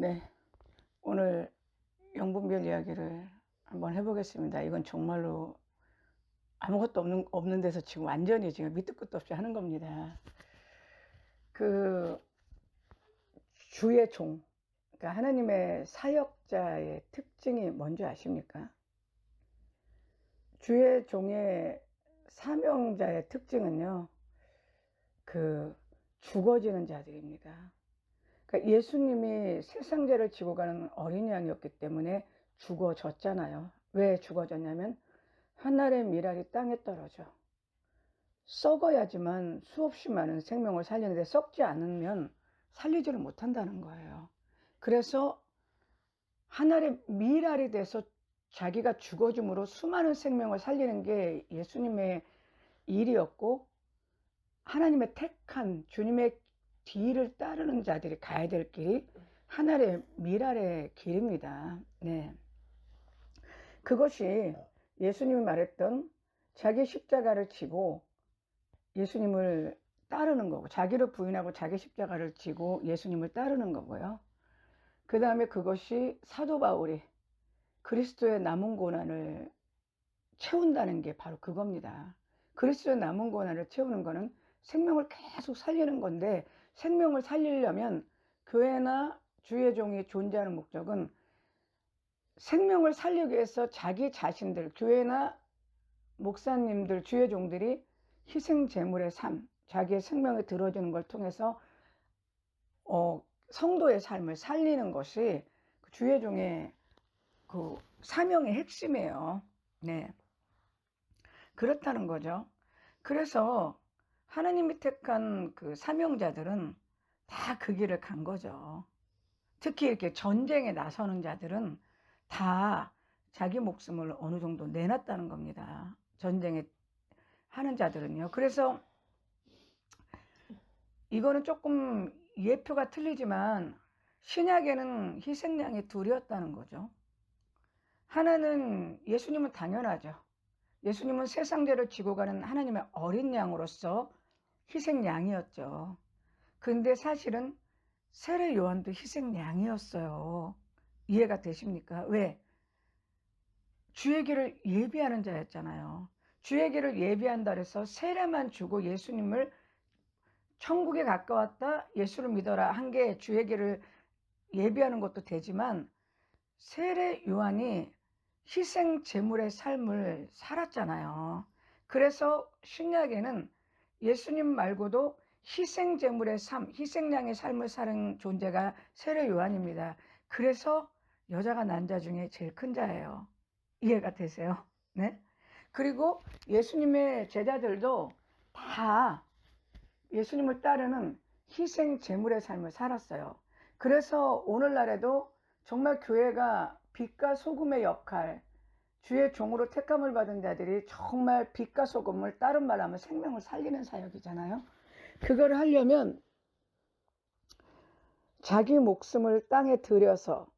네, 오늘 영분별 이야기를 한번 해보겠습니다. 이건 정말로 아무것도 없는 데서 지금 완전히 지금 밑도 끝도 없이 하는 겁니다. 그 주의 종, 그러니까 하나님의 사역자의 특징이 뭔지 아십니까? 주의 종의 사명자의 특징은요, 죽어지는 자들입니다. 그러니까 예수님이 세상 죄를 지고 가는 어린 양이었기 때문에 죽어졌잖아요. 왜 죽어졌냐면 하늘의 미랄이 땅에 떨어져 썩어야지만 수없이 많은 생명을 살리는데 썩지 않으면 살리지를 못한다는 거예요. 그래서 하늘의 미랄이 돼서 자기가 죽어줌으로 수많은 생명을 살리는 게 예수님의 일이었고, 하나님의 택한 주님의 뒤를 따르는 자들이 가야 될 길이 하늘의 미랄의 길입니다. 네. 그것이 예수님이 말했던 자기 십자가를 지고 예수님을 따르는 거고, 자기를 부인하고 자기 십자가를 지고 예수님을 따르는 거고요. 그 다음에 그것이 사도 바울이 그리스도의 남은 고난을 채운다는 게 바로 그겁니다. 그리스도의 남은 고난을 채우는 거는 생명을 계속 살리는 건데, 생명을 살리려면 교회나 주의 종이 존재하는 목적은 생명을 살리기 위해서 자기 자신들, 교회나 목사님들, 주의 종들이 희생 제물의 삶, 자기의 생명을 들어주는 걸 통해서 성도의 삶을 살리는 것이 주의 종의 그 사명의 핵심이에요. 네, 그렇다는 거죠. 그래서 하나님이 택한 그 사명자들은 다 그 길을 간 거죠. 특히 이렇게 전쟁에 나서는 자들은 다 자기 목숨을 어느 정도 내놨다는 겁니다. 전쟁에 하는 자들은요. 그래서 이거는 조금 예표가 틀리지만 신약에는 희생양이 둘이었다는 거죠. 하나는 예수님은 당연하죠. 예수님은 세상 죄를 지고 가는 하나님의 어린 양으로서 희생양이었죠. 근데 사실은 세례 요한도 희생양이었어요. 이해가 되십니까? 왜? 주의 길을 예비하는 자였잖아요. 주의 길을 예비한다 그래서 세례만 주고 예수님을 천국에 가까웠다, 예수를 믿어라 한 게 주의 길을 예비하는 것도 되지만, 세례 요한이 희생 제물의 삶을 살았잖아요. 그래서 신약에는 예수님 말고도 희생 제물의 삶, 희생양의 삶을 사는 존재가 세례 요한입니다. 그래서 여자가 난 자 중에 제일 큰 자예요. 이해가 되세요? 네? 그리고 예수님의 제자들도 다 예수님을 따르는 희생 제물의 삶을 살았어요. 그래서 오늘날에도 정말 교회가 빛과 소금의 역할, 주의 종으로 택함을 받은 자들이 정말 빛과 소금을, 다른 말 하면 생명을 살리는 사역이잖아요. 그걸 하려면 자기 목숨을 땅에 들여서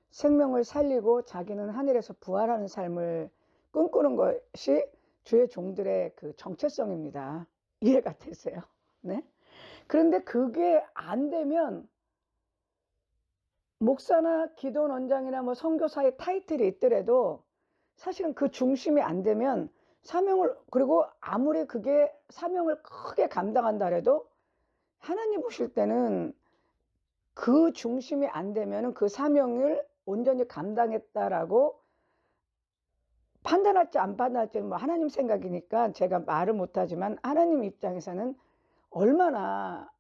생명을 살리고 자기는 하늘에서 부활하는 삶을 꿈꾸는 것이 주의 종들의 그 정체성입니다. 이해가 되세요? 네? 그런데 그게 안 되면 목사나 기도원장이나 뭐 선교사의 타이틀이 있더라도 사실은 그 중심이 안 되면 사명을, 그리고 아무리 그게 사명을 크게 감당한다 해도 하나님 보실 때는 그 중심이 안 되면 그 사명을 온전히 감당했다라고 판단할지 안 판단할지는 뭐 하나님 생각이니까 제가 말을 못하지만, 하나님 입장에서는 얼마나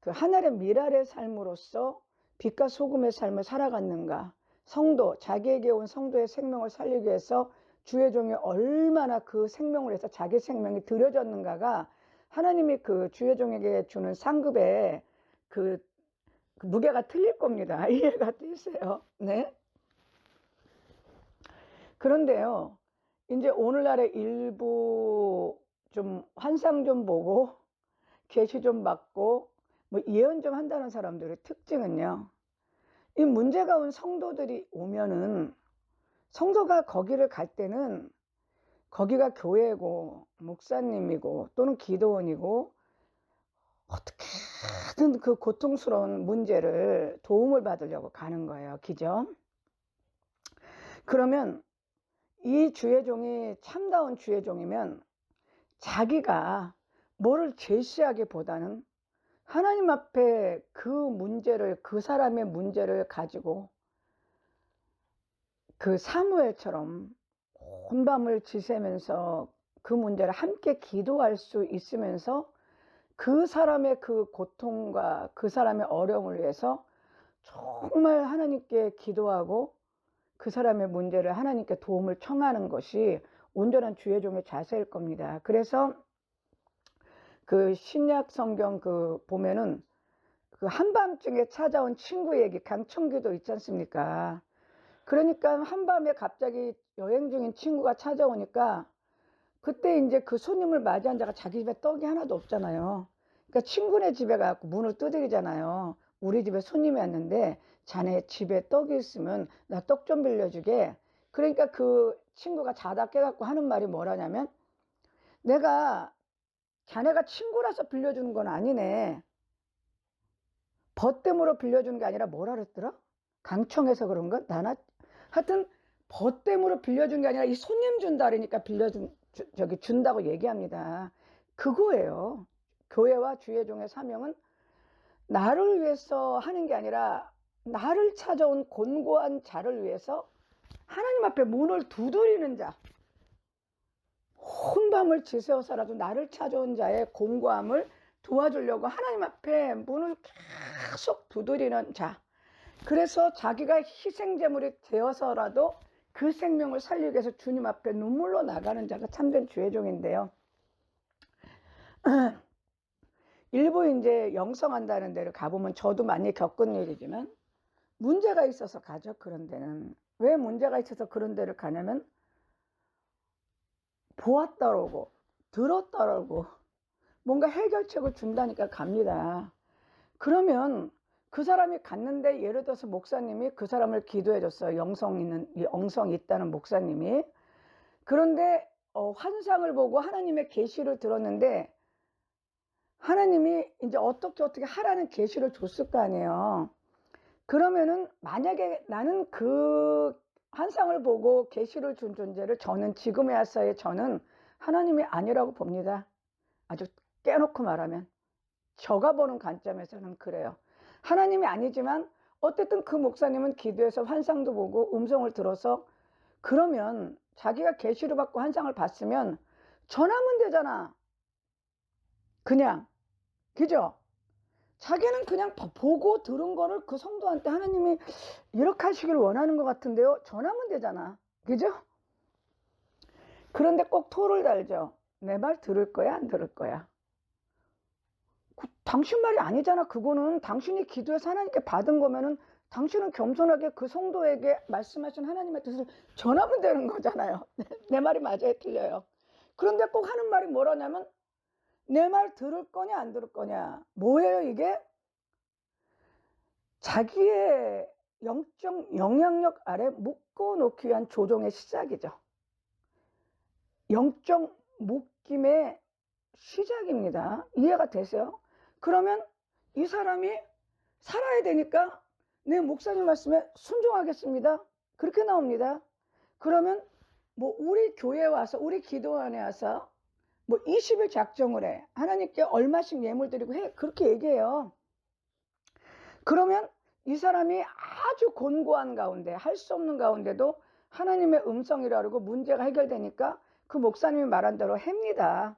그 하늘의 미랄의 삶으로서 빛과 소금의 삶을 살아갔는가, 성도, 자기에게 온 성도의 생명을 살리기 위해서 주의 종이 얼마나 그 생명을 해서 자기 생명이 들여졌는가가 하나님이 그 주의 종에게 주는 상급의 그 무게가 틀릴 겁니다. 이해가 되세요? 네. 그런데요, 이제 오늘날의 일부 좀 환상 좀 보고 계시 좀 받고 뭐 예언 좀 한다는 사람들의 특징은요, 이 문제가 온 성도들이 오면은, 성도가 거기를 갈 때는 거기가 교회고 목사님이고 또는 기도원이고 어떻게든 그 고통스러운 문제를 도움을 받으려고 가는 거예요. 그죠? 그러면 이 주의 종이 참다운 주의 종이면 자기가 뭐를 제시하기보다는 하나님 앞에 그 문제를, 그 사람의 문제를 가지고 그 사무엘처럼 온 밤을 지새면서 그 문제를 함께 기도할 수 있으면서 그 사람의 그 고통과 그 사람의 어려움을 위해서 정말 하나님께 기도하고 그 사람의 문제를 하나님께 도움을 청하는 것이 온전한 주의 종의 자세일 겁니다. 그래서 그 신약 성경 그 보면은 그 한밤중에 찾아온 친구 얘기, 강청기도 있지 않습니까? 그러니까 한밤에 갑자기 여행 중인 친구가 찾아오니까 그때 이제 그 손님을 맞이한 자가 자기 집에 떡이 하나도 없잖아요. 그러니까 친구네 집에 가서 문을 두드리잖아요. 우리 집에 손님이 왔는데 자네 집에 떡이 있으면 나 떡 좀 빌려주게. 그러니까 그 친구가 자다 깨갖고 하는 말이 뭐라냐면, 내가 자네가 친구라서 빌려주는 건 아니네. 벗됨으로 빌려주는 게 아니라 뭐라 그랬더라? 강청해서 그런가? 나나? 하여튼 벗됨으로 빌려준 게 아니라 이 손님 준다 그러니까 준다고 얘기합니다. 그거예요. 교회와 주의 종의 사명은 나를 위해서 하는 게 아니라 나를 찾아온 곤고한 자를 위해서 하나님 앞에 문을 두드리는 자, 온 밤을 지새워서라도 나를 찾아온 자의 곤고함을 도와주려고 하나님 앞에 문을 계속 두드리는 자. 그래서 자기가 희생제물이 되어서라도 그 생명을 살리기 위해서 주님 앞에 눈물로 나가는 자가 참된 주의 종인데요. 일부 이제 영성한다는 데를 가보면 저도 많이 겪은 일이지만 문제가 있어서 가죠. 그런 데는. 왜 문제가 있어서 그런 데를 가냐면 보았다라고 들었다라고 뭔가 해결책을 준다니까 갑니다. 그러면 그 사람이 갔는데 예를 들어서 목사님이 그 사람을 기도해 줬어요. 영성이 있다는 목사님이. 그런데 환상을 보고 하나님의 계시를 들었는데 하나님이 이제 어떻게 하라는 계시를 줬을 거 아니에요. 그러면은 만약에 나는 그 환상을 보고 계시를 준 존재를 저는 지금의 아사의 저는 하나님이 아니라고 봅니다. 아주 깨놓고 말하면 저가 보는 관점에서는 그래요. 하나님이 아니지만 어쨌든 그 목사님은 기도해서 환상도 보고 음성을 들어서 그러면 자기가 계시를 받고 환상을 봤으면 전하면 되잖아. 그냥. 그죠? 자기는 그냥 보고 들은 거를 그 성도한테 하나님이 이렇게 하시길 원하는 것 같은데요. 전하면 되잖아. 그죠? 그런데 꼭 토를 달죠. 내 말 들을 거야? 안 들을 거야? 당신 말이 아니잖아. 그거는 당신이 기도해서 하나님께 받은 거면은 당신은 겸손하게 그 성도에게 말씀하신 하나님의 뜻을 전하면 되는 거잖아요. 내 말이 맞아요? 틀려요? 그런데 꼭 하는 말이 뭐라냐면 내 말 들을 거냐 안 들을 거냐. 뭐예요 이게? 자기의 영적 영향력 아래 묶어놓기 위한 조종의 시작이죠. 영적 묶임의 시작입니다. 이해가 되세요? 그러면 이 사람이 살아야 되니까 내 목사님 말씀에 순종하겠습니다. 그렇게 나옵니다. 그러면 뭐 우리 교회에 와서 우리 기도원에 와서 뭐 20일 작정을 해. 하나님께 얼마씩 예물 드리고 해. 그렇게 얘기해요. 그러면 이 사람이 아주 곤고한 가운데 할 수 없는 가운데도 하나님의 음성이라고 문제가 해결되니까 그 목사님이 말한 대로 합니다.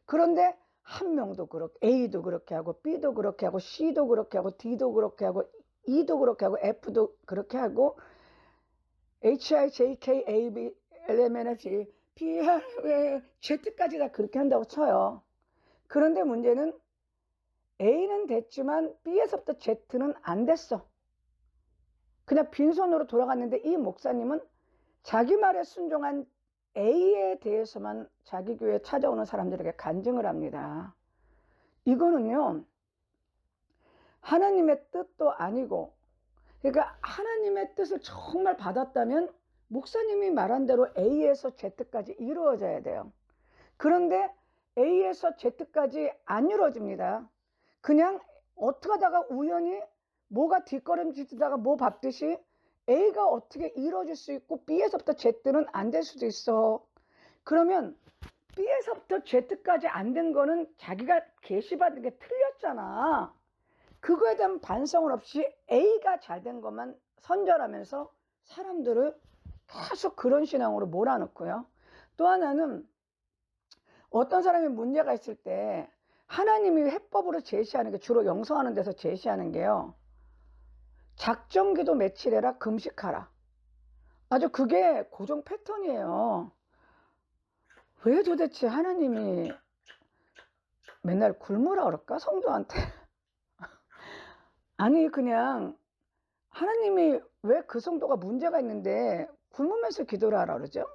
그런데 한 명도 그렇게 A도 그렇게 하고 B도 그렇게 하고 C도 그렇게 하고 D도 그렇게 하고 E도 그렇게 하고 F도 그렇게 하고 HIJKABLMNFG Z까지 다 그렇게 한다고 쳐요. 그런데 문제는 A는 됐지만 B에서부터 Z는 안 됐어. 그냥 빈손으로 돌아갔는데 이 목사님은 자기 말에 순종한 A에 대해서만 자기 교회에 찾아오는 사람들에게 간증을 합니다. 이거는요, 하나님의 뜻도 아니고, 그러니까 하나님의 뜻을 정말 받았다면 목사님이 말한 대로 A에서 Z까지 이루어져야 돼요. 그런데 A에서 Z까지 안 이루어집니다. 그냥 어떻게 하다가 우연히 뭐가 뒷걸음질다가 뭐 밟듯이 A가 어떻게 이루어질 수 있고 B에서부터 Z는 안 될 수도 있어. 그러면 B에서부터 Z까지 안 된 거는 자기가 계시받은 게 틀렸잖아. 그거에 대한 반성을 없이 A가 잘 된 것만 선전하면서 사람들을 계속 그런 신앙으로 몰아넣고요. 또 하나는 어떤 사람이 문제가 있을 때 하나님이 해법으로 제시하는 게, 주로 영성하는 데서 제시하는 게요, 작정기도 며칠해라, 금식하라. 아주 그게 고정 패턴이에요. 왜 도대체 하나님이 맨날 굶으라 그럴까, 성도한테? 아니, 그냥 하나님이 왜 그 성도가 문제가 있는데 굶으면서 기도를 하라 그러죠?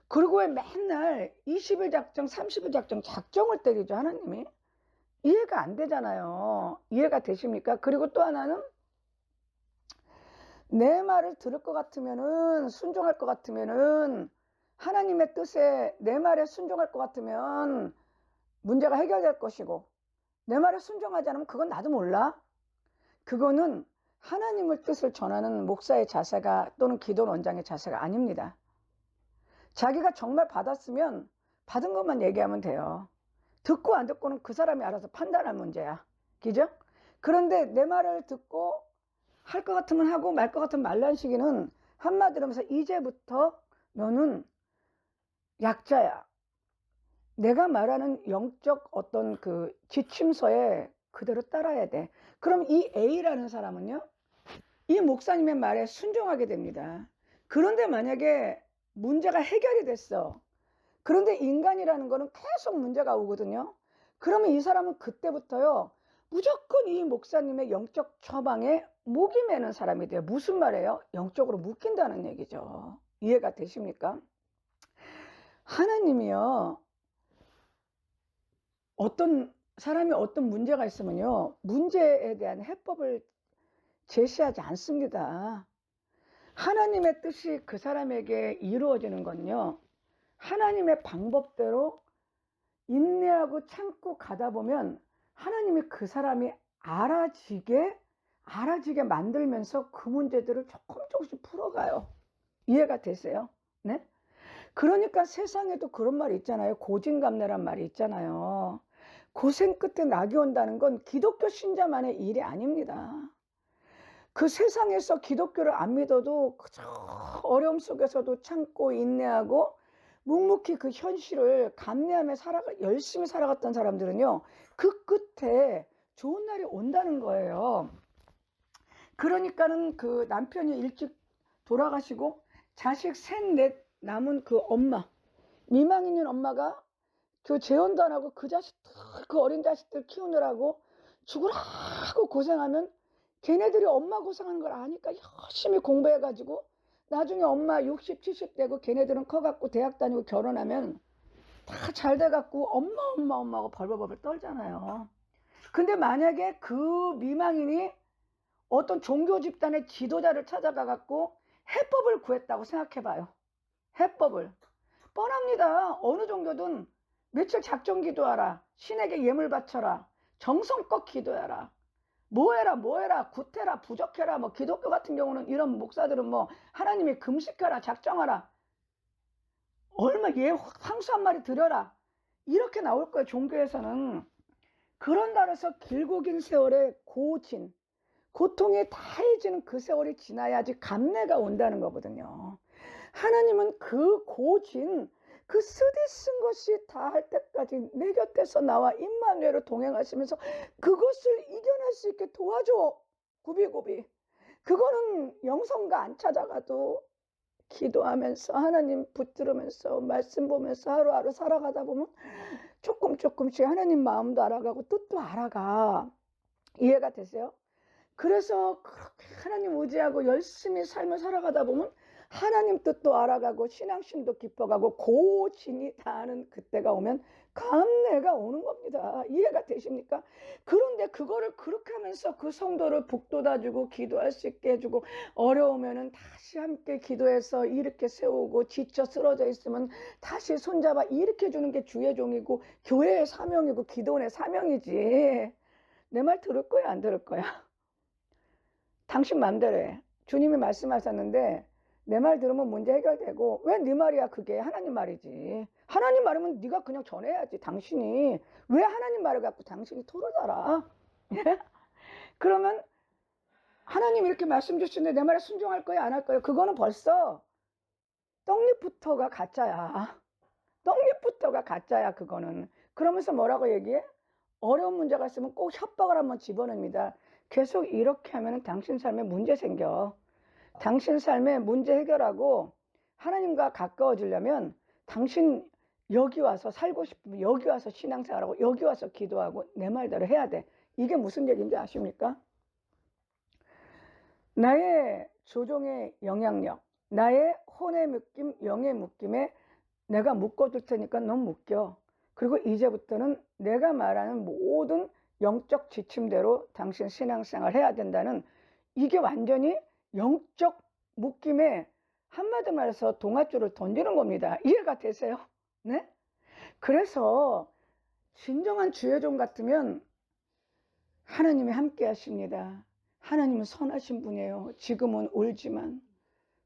그리고 왜 맨날 20일 작정, 30일 작정, 작정을 때리죠, 하나님이? 이해가 안 되잖아요. 이해가 되십니까? 그리고 또 하나는 내 말을 들을 것 같으면은, 순종할 것 같으면은, 하나님의 뜻에 내 말에 순종할 것 같으면 문제가 해결될 것이고, 내 말에 순종하지 않으면 그건 나도 몰라. 그거는 하나님의 뜻을 전하는 목사의 자세가, 또는 기도 원장의 자세가 아닙니다. 자기가 정말 받았으면 받은 것만 얘기하면 돼요. 듣고 안 듣고는 그 사람이 알아서 판단할 문제야. 그죠? 그런데 내 말을 듣고 할 것 같으면 하고 말 것 같으면 말라는 시기는, 한마디로 하면서 이제부터 너는 약자야. 내가 말하는 영적 어떤 그 지침서에 그대로 따라야 돼. 그럼 이 A라는 사람은요, 이 목사님의 말에 순종하게 됩니다. 그런데 만약에 문제가 해결이 됐어. 그런데 인간이라는 거는 계속 문제가 오거든요. 그러면 이 사람은 그때부터요, 무조건 이 목사님의 영적 처방에 목이 매는 사람이 돼요. 무슨 말이에요? 영적으로 묶인다는 얘기죠. 이해가 되십니까? 하나님이요, 어떤 사람이 어떤 문제가 있으면요, 문제에 대한 해법을 제시하지 않습니다. 하나님의 뜻이 그 사람에게 이루어지는 건요, 하나님의 방법대로 인내하고 참고 가다 보면 하나님이 그 사람이 알아지게 만들면서 그 문제들을 조금씩 풀어가요. 이해가 되세요? 네? 그러니까 세상에도 그런 말이 있잖아요. 고진감래란 말이 있잖아요. 고생 끝에 낙이 온다는 건 기독교 신자만의 일이 아닙니다. 그 세상에서 기독교를 안 믿어도 그저 어려움 속에서도 참고 인내하고 묵묵히 그 현실을 감내하며 열심히 살아갔던 사람들은요, 그 끝에 좋은 날이 온다는 거예요. 그러니까는 그 남편이 일찍 돌아가시고 자식 셋, 넷 남은 그 엄마, 미망 있는 엄마가 그 재혼도 안 하고 그 어린 자식들 키우느라고 죽으라고 고생하면, 걔네들이 엄마 고생하는 걸 아니까 열심히 공부해가지고 나중에 엄마 60, 70 되고 걔네들은 커갖고 대학 다니고 결혼하면 다 잘 돼갖고 엄마하고 벌벌벌 떨잖아요. 근데 만약에 그 미망인이 어떤 종교 집단의 지도자를 찾아가갖고 해법을 구했다고 생각해봐요. 해법을. 뻔합니다. 어느 종교든 며칠 작정 기도하라, 신에게 예물 바쳐라, 정성껏 기도해라, 뭐해라, 구태라, 부적해라. 뭐 기독교 같은 경우는 이런 목사들은 뭐 하나님이 금식하라, 작정하라, 얼마 황수 한 마리 드려라, 이렇게 나올 거예요. 종교에서는. 그런다 해서 길고 긴 세월의 고통이 다해지는 그 세월이 지나야지 감내가 온다는 거거든요. 하나님은 그 그 쓰디 쓴 것이 다 할 때까지 내 곁에서 나와 임마누엘로 동행하시면서 그것을 이겨낼 수 있게 도와줘. 구비구비. 그거는 영성가 안 찾아가도 기도하면서 하나님 붙들으면서 말씀 보면서 하루하루 살아가다 보면 조금씩 하나님 마음도 알아가고 뜻도 알아가. 이해가 되세요? 그래서 그렇게 하나님 의지하고 열심히 삶을 살아가다 보면 하나님 뜻도 알아가고 신앙심도 깊어가고 고진이 다하는 그때가 오면 감내가 오는 겁니다. 이해가 되십니까? 그런데 그거를 그렇게 하면서 그 성도를 북돋아주고 기도할 수 있게 해주고, 어려우면은 다시 함께 기도해서 일으켜 세우고, 지쳐 쓰러져 있으면 다시 손잡아 일으켜 주는 게 주의 종이고 교회의 사명이고 기도원의 사명이지. 내 말 들을 거야, 안 들을 거야? 당신 맘대로 해. 주님이 말씀하셨는데 내 말 들으면 문제 해결되고, 왜 네 말이야? 그게 하나님 말이지. 하나님 말이면 네가 그냥 전해야지. 당신이 왜 하나님 말을 갖고 당신이 토로달아? 그러면 하나님 이렇게 말씀 주시는데 내 말에 순종할 거야, 안 할 거야? 그거는 벌써 떡잎부터가 가짜야. 떡잎부터가 가짜야, 그거는. 그러면서 뭐라고 얘기해? 어려운 문제가 있으면 꼭 협박을 한번 집어넣습니다. 계속 이렇게 하면 당신 삶에 문제 생겨. 당신 삶에 문제 해결하고 하나님과 가까워지려면 당신 여기 와서 살고 싶으면 여기 와서 신앙생활하고 여기 와서 기도하고 내 말대로 해야 돼. 이게 무슨 얘기인지 아십니까? 나의 조종의 영향력, 나의 혼의 묶임, 영의 묶임에 내가 묶어둘 테니까 넌 묶여. 그리고 이제부터는 내가 말하는 모든 영적 지침대로 당신 신앙생활 해야 된다는, 이게 완전히 영적 묶임에 한마디 말해서 동아줄을 던지는 겁니다. 이해가 되세요? 네? 그래서 진정한 주의 종 같으면 하나님이 함께 하십니다. 하나님은 선하신 분이에요. 지금은 울지만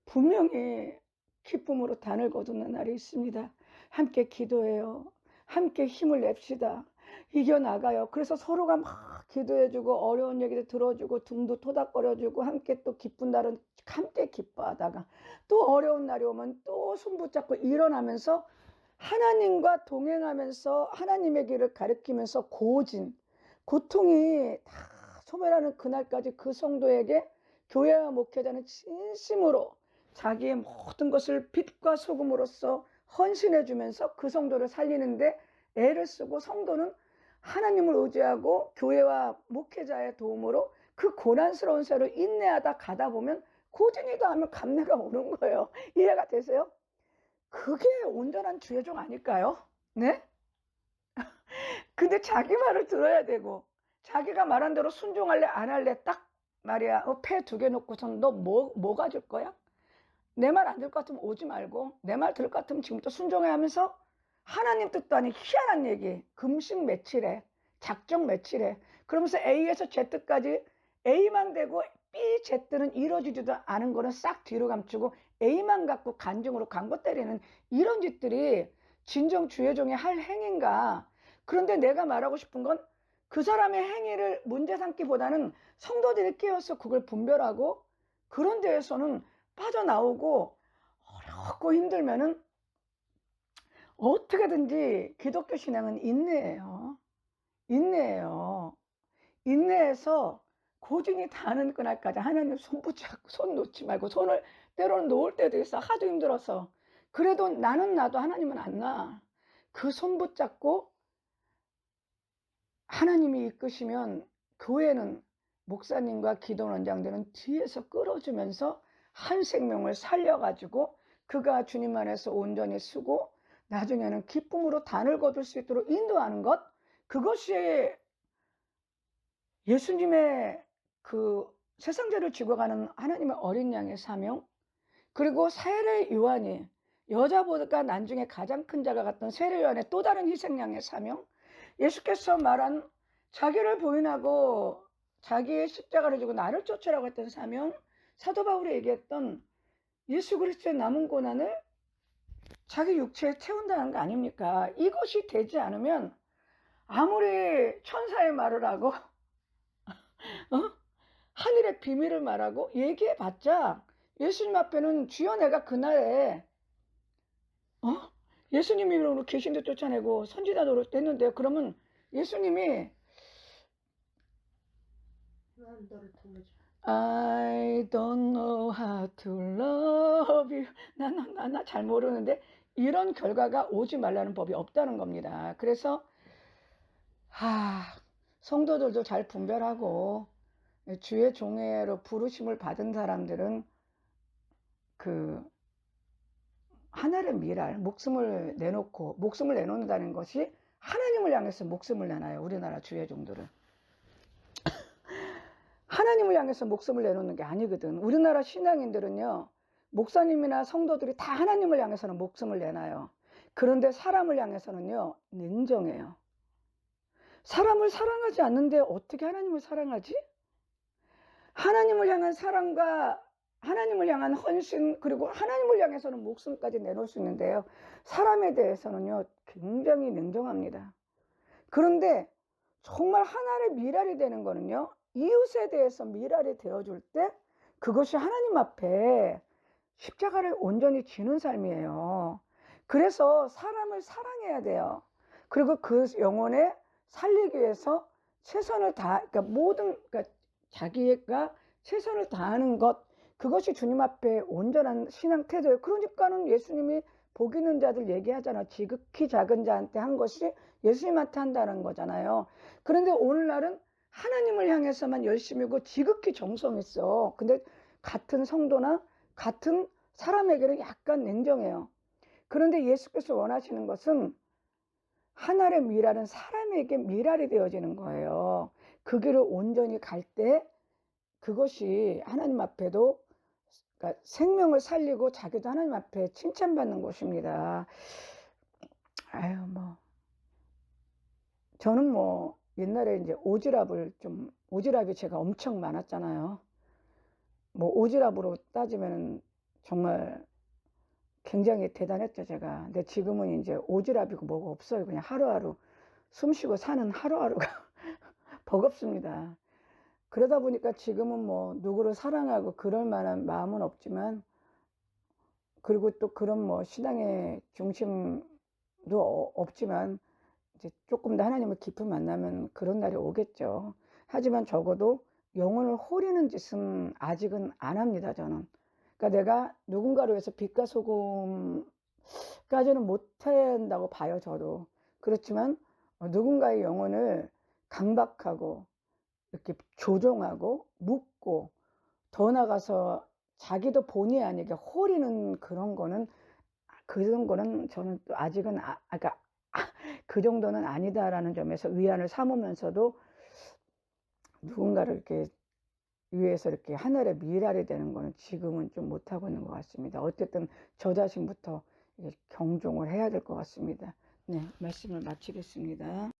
분명히 기쁨으로 단을 거두는 날이 있습니다. 함께 기도해요. 함께 힘을 냅시다. 이겨나가요. 그래서 서로가 막 기도해주고 어려운 얘기도 들어주고 등도 토닥거려주고 함께 또 기쁜 날은 함께 기뻐하다가 또 어려운 날이 오면 또 손붙잡고 일어나면서 하나님과 동행하면서 하나님의 길을 가리키면서 고통이 다 소멸하는 그날까지 그 성도에게 교회와 목회자는 진심으로 자기의 모든 것을 빛과 소금으로써 헌신해 주면서 그 성도를 살리는데 애를 쓰고, 성도는 하나님을 의지하고 교회와 목회자의 도움으로 그 고난스러운 세를 인내하다 가다 보면 고진이다 하면 감내가 오는 거예요. 이해가 되세요? 그게 온전한 주의 종 아닐까요? 네? 근데 자기 말을 들어야 되고 자기가 말한 대로 순종할래 안 할래 딱 말이야. 패 2개 놓고선 너 뭐 가질 거야? 내 말 안 들을 것 같으면 오지 말고 내 말 들을 것 같으면 지금부터 순종해 하면서 하나님 뜻도 아닌 희한한 얘기, 금식 며칠에, 작정 며칠에, 그러면서 A에서 Z까지 A만 되고 B, Z는 이루어지지도 않은 거는 싹 뒤로 감추고 A만 갖고 간증으로 광고 때리는 이런 짓들이 진정 주의 종이 할 행인가? 그런데 내가 말하고 싶은 건 그 사람의 행위를 문제 삼기보다는 성도들이 깨어서 그걸 분별하고 그런 데에서는 빠져나오고, 어렵고 힘들면은 어떻게든지 기독교 신앙은 인내예요. 인내해서 고진이 닿는 그날까지 하나님 손 붙잡고 손 놓지 말고, 손을 때로는 놓을 때도 있어. 하도 힘들어서. 그래도 나는 나도 하나님은 안 나. 그 손 붙잡고 하나님이 이끄시면 교회는 목사님과 기도원장들은 뒤에서 끌어주면서 한 생명을 살려가지고 그가 주님 안에서 온전히 쓰고 나중에는 기쁨으로 단을 거둘 수 있도록 인도하는 것, 그것이 예수님의 그 세상죄를 지고 가는 하나님의 어린 양의 사명, 그리고 세례 요한이 여자보다 나중에 가장 큰 자가 같던 세례 요한의 또 다른 희생양의 사명, 예수께서 말한 자기를 부인하고 자기의 십자가를 지고 나를 쫓으라고 했던 사명, 사도 바울이 얘기했던 예수 그리스도의 남은 고난을 자기 육체에 채운다는 거 아닙니까? 이것이 되지 않으면 아무리 천사의 말을 하고 하늘의 비밀을 말하고 얘기해봤자 예수님 앞에는 주여 내가 그날에 예수님 이름으로 귀신도 쫓아내고 선지자 노릇 했는데요. 그러면 예수님이 I don't know how to love you. 나 잘 모르는데 이런 결과가 오지 말라는 법이 없다는 겁니다. 그래서 성도들도 잘 분별하고 주의 종회로 부르심을 받은 사람들은 그 하늘의 미랄, 목숨을 내놓는다는 것이 하나님을 향해서 목숨을 내놔요. 우리나라 주의 종들은 하나님을 향해서 목숨을 내놓는 게 아니거든. 우리나라 신앙인들은요, 목사님이나 성도들이 다 하나님을 향해서는 목숨을 내놔요. 그런데 사람을 향해서는요, 냉정해요. 사람을 사랑하지 않는데 어떻게 하나님을 사랑하지? 하나님을 향한 사랑과 하나님을 향한 헌신, 그리고 하나님을 향해서는 목숨까지 내놓을 수 있는데요. 사람에 대해서는요, 굉장히 냉정합니다. 그런데 정말 하나의 미랄이 되는 거는요, 이웃에 대해서 미랄이 되어줄 때 그것이 하나님 앞에 십자가를 온전히 지는 삶이에요. 그래서 사람을 사랑해야 돼요. 그리고 그 영혼에 살리기 위해서 최선을 그러니까 그러니까 자기가 최선을 다하는 것, 그것이 주님 앞에 온전한 신앙 태도예요. 그러니까는 예수님이 복 있는 자들 얘기하잖아. 지극히 작은 자한테 한 것이 예수님한테 한다는 거잖아요. 그런데 오늘날은 하나님을 향해서만 열심이고 지극히 정성있어. 근데 같은 성도나 같은 사람에게는 약간 냉정해요. 그런데 예수께서 원하시는 것은 하나의 미랄은 사람에게 미랄이 되어지는 거예요. 그 길을 온전히 갈 때 그것이 하나님 앞에도, 그러니까 생명을 살리고 자기도 하나님 앞에 칭찬받는 것입니다. 아유, 저는 옛날에 이제 오지랖이 제가 엄청 많았잖아요. 오지랖으로 따지면 정말 굉장히 대단했죠, 제가. 근데 지금은 이제 오지랖이고 뭐가 없어요. 그냥 하루하루 숨쉬고 사는 하루하루가 버겁습니다. 그러다 보니까 지금은 누구를 사랑하고 그럴 만한 마음은 없지만, 그리고 또 그런 신앙의 중심도 없지만, 이제 조금 더 하나님을 깊이 만나면 그런 날이 오겠죠. 하지만 적어도 영혼을 호리는 짓은 아직은 안 합니다, 저는. 그러니까 내가 누군가를 위해서 빛과 소금까지는 못한다고 봐요, 저도. 그렇지만 누군가의 영혼을 강박하고 이렇게 조종하고 묶고, 더 나가서 자기도 본의 아니게 호리는 그런 거는 저는 또 아직은 그러니까 그 정도는 아니다라는 점에서 위안을 삼으면서도, 누군가를 이렇게 위해서 이렇게 하늘의 미랄이 되는 거는 지금은 좀 못하고 있는 것 같습니다. 어쨌든 저 자신부터 경종을 해야 될 것 같습니다. 네, 말씀을 마치겠습니다.